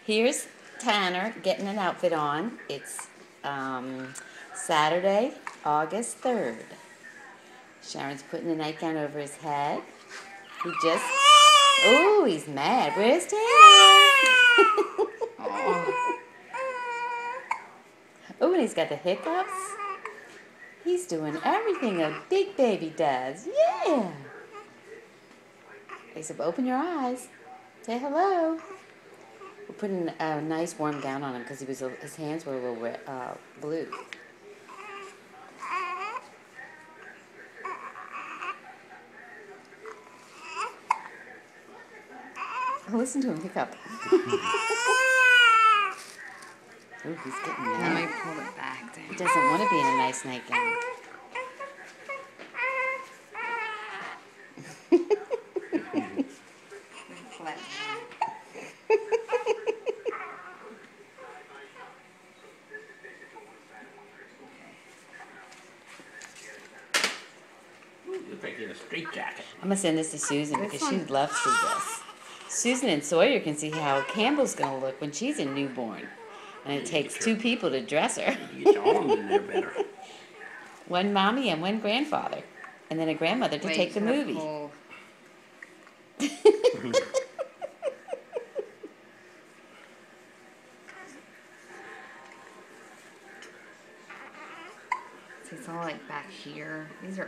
Here's Tanner getting an outfit on. It's Saturday, August 3rd. Sharon's putting the nightgown over his head. He just... Oh, he's mad. Where's Tanner? Oh, and he's got the hiccups. He's doing everything a big baby does. Yeah. He said, open your eyes. Say hello. We're putting a nice warm gown on him because his hands were a little wet, blue. Oh, listen to him hiccup. Oh, he's getting mad. I might pull it back down. He doesn't want to be in a nice nightgown. Looks like in a straight jacket. I'm going to send this to Susan because she would love to see this. Susan and Sawyer can see how Campbell's going to look when she's a newborn. And it takes two people to dress her. You get your arms in there better. One mommy and one grandfather. And then a grandmother to take the movie. It's all like back here. These are